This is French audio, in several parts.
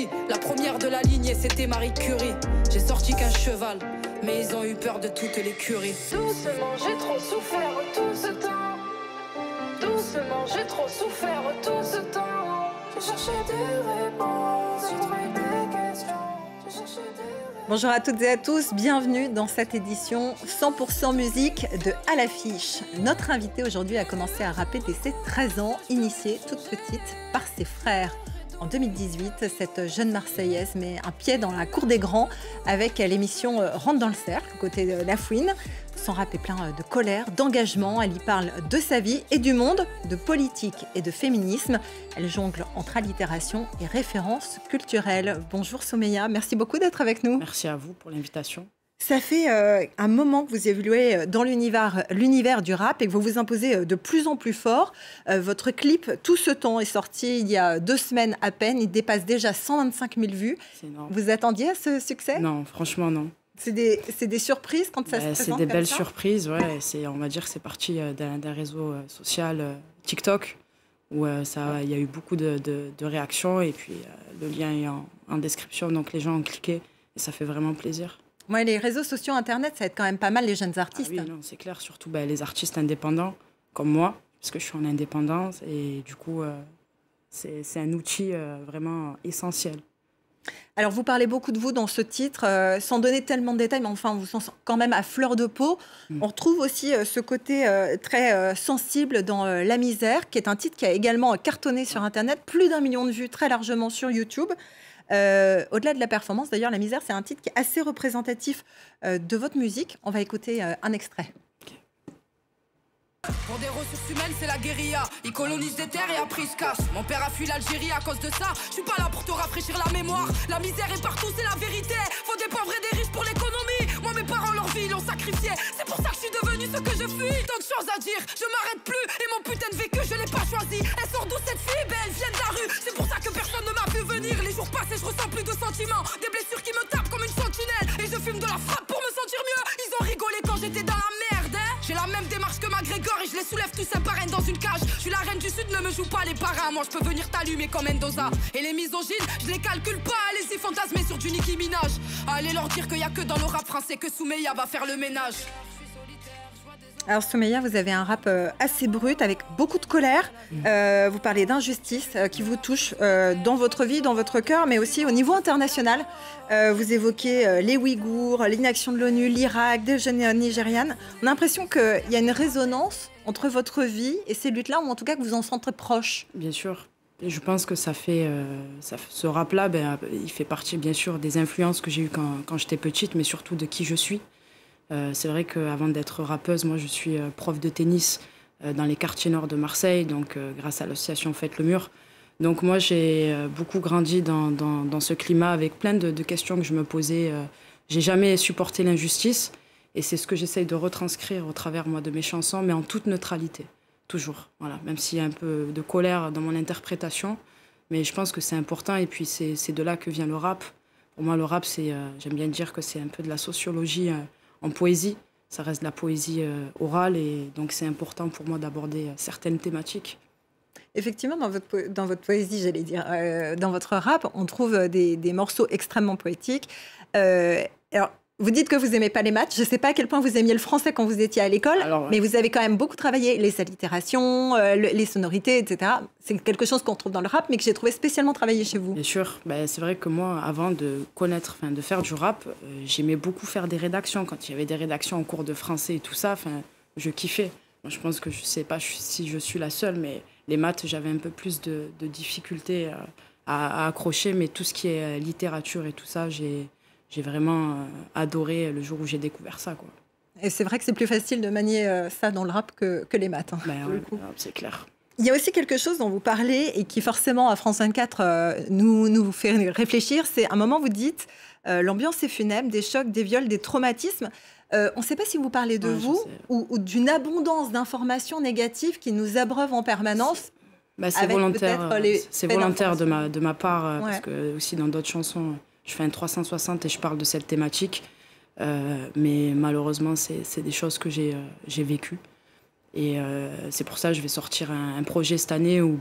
Curie. La première de la lignée, c'était Marie Curie. J'ai sorti qu'un cheval, mais ils ont eu peur de toutes les curies. Doucement, j'ai trop souffert tout ce temps. Doucement, j'ai trop souffert tout ce temps. J'ai cherché des réponses, j'ai trouvé des questions. J'ai cherché des réponses. Bonjour à toutes et à tous, bienvenue dans cette édition 100% musique de À l'affiche. Notre invitée aujourd'hui a commencé à rapper dès ses 13 ans, initiée toute petite par ses frères. En 2018, cette jeune Marseillaise met un pied dans la cour des grands avec l'émission Rentre dans le cercle, côté de La Fouine. Son rap est plein de colère, d'engagement. Elle y parle de sa vie et du monde, de politique et de féminisme. Elle jongle entre allitération et références culturelles. Bonjour Soumeya, merci beaucoup d'être avec nous. Merci à vous pour l'invitation. Ça fait un moment que vous évoluez dans l'univers du rap et que vous vous imposez de plus en plus fort. Votre clip Tout ce temps est sorti il y a 2 semaines à peine. Il dépasse déjà 125 000 vues. C'est énorme. Vous attendiez à ce succès ? Non, franchement, non. C'est des surprises quand ça se présente C'est des comme belles ça surprises, ouais. On va dire que c'est parti d'un réseau social TikTok où il y a eu beaucoup de réactions et puis le lien est en description, donc les gens ont cliqué et ça fait vraiment plaisir. Ouais, les réseaux sociaux, Internet, ça aide quand même pas mal les jeunes artistes. Ah oui, non, c'est clair, surtout les artistes indépendants comme moi, parce que je suis en indépendance et du coup, c'est un outil vraiment essentiel. Alors, vous parlez beaucoup de vous dans ce titre, sans donner tellement de détails, mais enfin, on vous sent quand même à fleur de peau. On retrouve aussi ce côté très sensible dans La misère, qui est un titre qui a également cartonné sur Internet, plus d'1 million de vues très largement sur YouTube. Au-delà de la performance, d'ailleurs, La misère, c'est un titre qui est assez représentatif de votre musique. On va écouter un extrait. Pour des ressources humaines, c'est la guérilla. Ils colonisent des terres et après ils se cassent. Mon père a fui l'Algérie à cause de ça. Je suis pas là pour te rafraîchir la mémoire. La misère est partout, c'est la vérité. Faut des pauvres et des riches pour l'économie. Moi, mes parents, leur vie, ils l'ont sacrifié. C'est pour ça que je suis devenue ce que je fuis. Tant de choses à dire, je m'arrête plus. Et mon putain de vécu, je l'ai pas choisi. Elle sort d'où cette fille? Ben, elle vient de la rue. C'est pour ça que personne ne m'a vu venir. Les jours passent et je ressens plus de sentiments. Des blessures qui me tapent comme une sentinelle. Et je fume de la frappe pour me sentir mieux. Ils ont rigolé quand j'étais dans la merde, hein. J'ai la même démarche que McGregor et je les soulève tous un par un dans une cage. Je suis la reine du sud, ne me joue pas les parrains. Moi je peux venir t'allumer comme Mendoza. Et les misogynes, je les calcule pas. Allez-y fantasmer sur du Nicki Minaj. Allez leur dire qu'il y a que dans le rap français que Soumeya va faire le ménage. Alors Soumeya, vous avez un rap assez brut avec beaucoup de colère. Vous parlez d'injustice qui vous touche dans votre vie, dans votre cœur, mais aussi au niveau international. Vous évoquez les Ouïghours, l'inaction de l'ONU, l'Irak, des jeunes nigérianes. On a l'impression qu'il y a une résonance entre votre vie et ces luttes-là, ou en tout cas que vous en sentez proche. Bien sûr. Et je pense que ce rap-là, il fait partie bien sûr des influences que j'ai eues quand j'étais petite, mais surtout de qui je suis. C'est vrai qu'avant d'être rappeuse, moi je suis prof de tennis dans les quartiers nord de Marseille, donc grâce à l'association Faites le Mur. Donc moi j'ai beaucoup grandi dans ce climat avec plein de questions que je me posais. J'ai jamais supporté l'injustice et c'est ce que j'essaye de retranscrire au travers moi, de mes chansons, mais en toute neutralité, toujours. Voilà. Même s'il y a un peu de colère dans mon interprétation, mais je pense que c'est important et puis c'est de là que vient le rap. Pour moi le rap, j'aime bien dire que c'est un peu de la sociologie en poésie, ça reste de la poésie orale et donc c'est important pour moi d'aborder certaines thématiques. Effectivement, dans votre poésie, j'allais dire, dans votre rap, on trouve des morceaux extrêmement poétiques. Alors, vous dites que vous n'aimez pas les maths. Je ne sais pas à quel point vous aimiez le français quand vous étiez à l'école, mais vous avez quand même beaucoup travaillé les allitérations, les sonorités, etc. C'est quelque chose qu'on trouve dans le rap, mais que j'ai trouvé spécialement travaillé chez vous. Bien sûr. C'est vrai que moi, avant de faire du rap, j'aimais beaucoup faire des rédactions. Quand il y avait des rédactions en cours de français et tout ça, je kiffais. Moi, je pense que je ne sais pas si je suis la seule, mais les maths, j'avais un peu plus de difficultés à accrocher, mais tout ce qui est littérature et tout ça, j'ai vraiment adoré le jour où j'ai découvert ça, quoi. Et c'est vrai que c'est plus facile de manier ça dans le rap que les maths. Hein, ouais, c'est clair. Il y a aussi quelque chose dont vous parlez et qui forcément à France 24 nous fait réfléchir. C'est un moment vous dites l'ambiance est funèbre, des chocs, des viols, des traumatismes. On ne sait pas si vous parlez de vous ou d'une abondance d'informations négatives qui nous abreuvent en permanence. C'est volontaire. C'est volontaire de ma part parce que aussi dans d'autres chansons. Je fais un 360 et je parle de cette thématique. Mais malheureusement, c'est des choses que j'ai vécues. Et c'est pour ça que je vais sortir un projet cette année où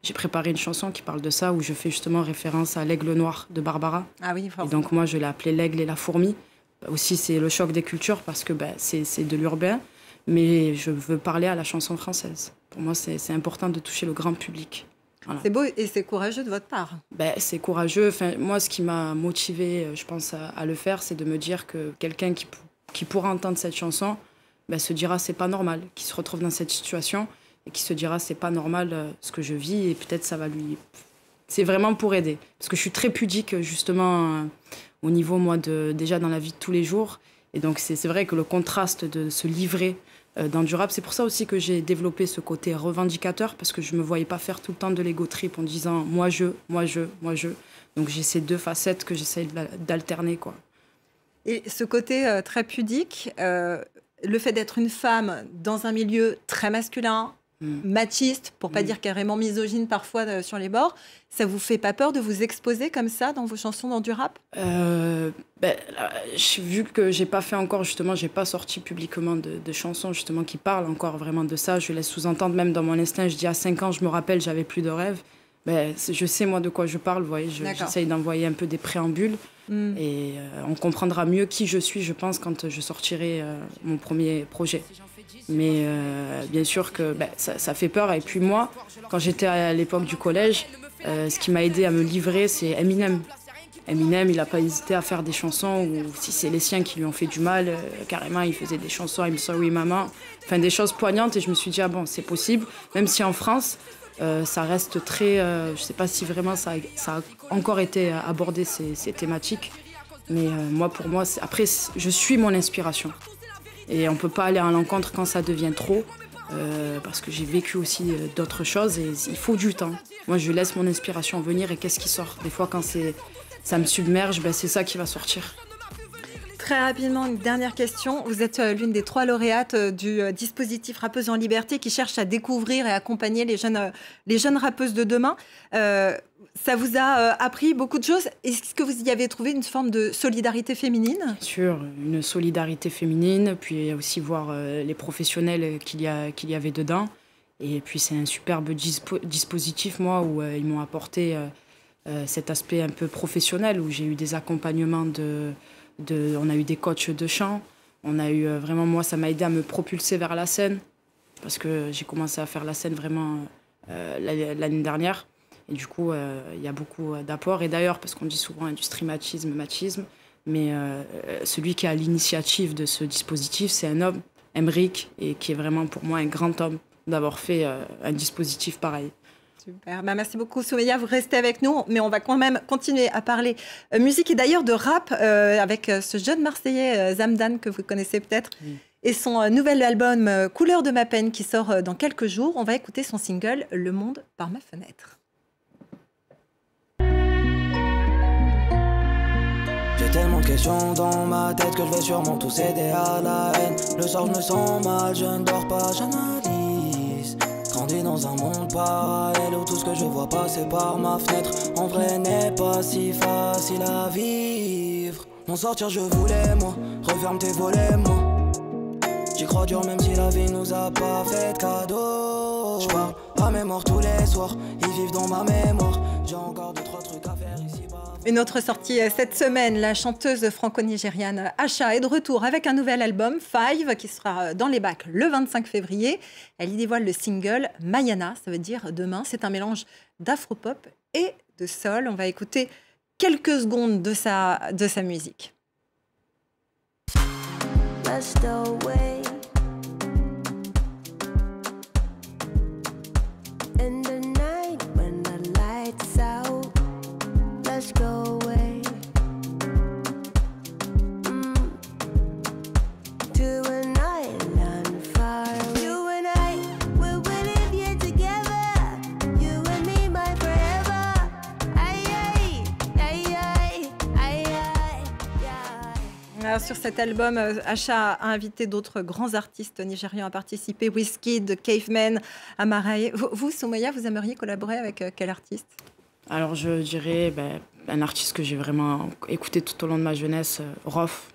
j'ai préparé une chanson qui parle de ça, où je fais justement référence à l'aigle noir de Barbara. Ah oui, et donc moi, je l'ai appelé l'aigle et la fourmi. Aussi, c'est le choc des cultures parce que c'est de l'urbain, mais je veux parler à la chanson française. Pour moi, c'est important de toucher le grand public. Voilà. C'est beau et c'est courageux de votre part. C'est courageux. Enfin, moi, ce qui m'a motivée, je pense, à le faire, c'est de me dire que quelqu'un qui pourra entendre cette chanson se dira c'est pas normal, qui se retrouve dans cette situation et qui se dira c'est pas normal ce que je vis et peut-être ça va lui... C'est vraiment pour aider. Parce que je suis très pudique justement au niveau, moi, déjà dans la vie de tous les jours. Et donc c'est vrai que le contraste de se livrer dans du rap, c'est pour ça aussi que j'ai développé ce côté revendicateur, parce que je me voyais pas faire tout le temps de l'ego trip en disant moi je. Donc j'ai ces deux facettes que j'essaie d'alterner, quoi. Et ce côté très pudique, le fait d'être une femme dans un milieu très masculin, machiste, pour pas dire carrément misogyne parfois sur les bords, ça vous fait pas peur de vous exposer comme ça dans vos chansons, dans du rap? Vu que j'ai pas fait encore, justement, j'ai pas sorti publiquement de chansons justement qui parlent encore vraiment de ça, je laisse sous-entendre, même dans mon instinct, je dis à 5 ans, je me rappelle, j'avais plus de rêves. Je sais moi de quoi je parle, vous voyez, j'essaye d'envoyer un peu des préambules et on comprendra mieux qui je suis, je pense, quand je sortirai mon premier projet. Mais bien sûr que ça fait peur. Et puis moi, quand j'étais à l'époque du collège, ce qui m'a aidé à me livrer, c'est Eminem. Eminem, il n'a pas hésité à faire des chansons où, si c'est les siens qui lui ont fait du mal, carrément, il faisait des chansons « I'm sorry, maman », enfin des choses poignantes. Et je me suis dit, ah bon, c'est possible. Même si en France, ça reste très... je ne sais pas si vraiment ça a encore été abordé, ces thématiques. Mais moi, pour moi, après, je suis mon inspiration. Et on ne peut pas aller à l'encontre quand ça devient trop, parce que j'ai vécu aussi d'autres choses et il faut du temps. Moi, je laisse mon inspiration venir et qu'est-ce qui sort? Des fois, quand ça me submerge, c'est ça qui va sortir. Très rapidement, une dernière question. Vous êtes l'une des 3 lauréates du dispositif Rappeuses en Liberté qui cherche à découvrir et accompagner les jeunes rappeuses de demain. Ça vous a appris beaucoup de choses. Est-ce que vous y avez trouvé une forme de solidarité féminine? Bien sûr, une solidarité féminine, puis aussi voir les professionnels qu'il y avait dedans. Et puis c'est un superbe dispositif, moi, où ils m'ont apporté cet aspect un peu professionnel, où j'ai eu des accompagnements on a eu des coachs de chant. On a eu vraiment, moi, ça m'a aidé à me propulser vers la scène, parce que j'ai commencé à faire la scène vraiment l'année dernière. Et du coup, il y a beaucoup d'apports. Et d'ailleurs, parce qu'on dit souvent industrie machisme, mais celui qui a l'initiative de ce dispositif, c'est un homme, Emric, et qui est vraiment pour moi un grand homme d'avoir fait un dispositif pareil. Super. Merci beaucoup, Soumeya. Vous restez avec nous, mais on va quand même continuer à parler musique et d'ailleurs de rap avec ce jeune Marseillais, Zamdan, que vous connaissez peut-être, et son nouvel album Couleur de ma peine qui sort dans quelques jours. On va écouter son single Le monde par ma fenêtre. J'ai tellement de questions dans ma tête que je vais sûrement tout céder à la haine. Le soir je me sens mal, je ne dors pas, j'analyse. Grandi dans un monde parallèle où tout ce que je vois passer par ma fenêtre en vrai n'est pas si facile à vivre. M'en sortir je voulais moi, referme tes volets moi. J'y crois dur même si la vie nous a pas fait de cadeau. Je parle à mes morts tous les soirs, ils vivent dans ma mémoire. J'ai encore 2-3 trucs à faire ici-bas. Une autre sortie cette semaine, la chanteuse franco-nigériane Asha est de retour avec un nouvel album, Five, qui sera dans les bacs le 25 février. Elle y dévoile le single Mayana, ça veut dire demain. C'est un mélange d'afropop et de soul. On va écouter quelques secondes de sa musique. Let's go away. In the night when the lights out, let's go away. To an island far away. You and I, we will live here together. You and me, my forever. Aye, aye, aye, aye, aye, aye, aye. Alors, sur cet album, Asha a invité d'autres grands artistes nigérians à participer, Wizkid, Caveman, Amarae. Vous, Soumeya, vous aimeriez collaborer avec quel artiste? Alors je dirais un artiste que j'ai vraiment écouté tout au long de ma jeunesse, Rof.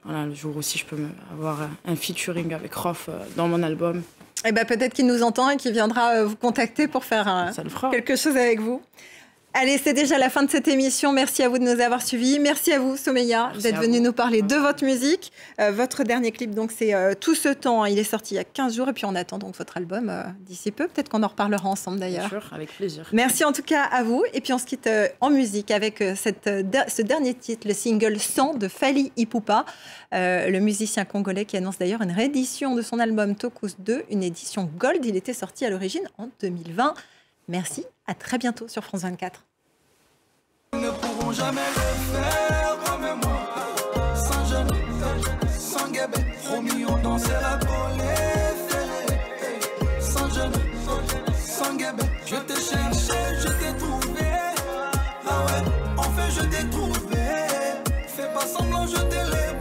Voilà, le jour aussi je peux avoir un featuring avec Rof dans mon album. Eh ben, peut-être qu'il nous entend et qu'il viendra vous contacter pour faire Ça le fera. quelque chose avec vous. Allez, c'est déjà la fin de cette émission. Merci à vous de nous avoir suivis. Merci à vous, Soumeya, d'être venue nous parler de votre musique. Votre dernier clip, donc, c'est Tout ce temps. Il est sorti il y a 15 jours. Et puis, on attend donc votre album d'ici peu. Peut-être qu'on en reparlera ensemble, d'ailleurs. Bien sûr, avec plaisir. Merci en tout cas à vous. Et puis, on se quitte en musique avec ce dernier titre, le single 100 de Fally Ipupa, le musicien congolais qui annonce d'ailleurs une réédition de son album Tokus 2, une édition Gold. Il était sorti à l'origine en 2020. Merci, à très bientôt sur France 24. Ils ne pourront jamais le faire comme moi. Sans jeune, sans guébé, promis on dansera pour les ferrer. Sans jeune, sans guébé, je t'ai cherché, je t'ai trouvé. Ah ouais, enfin je t'ai trouvé. Fais pas semblant, je t'ai lévé.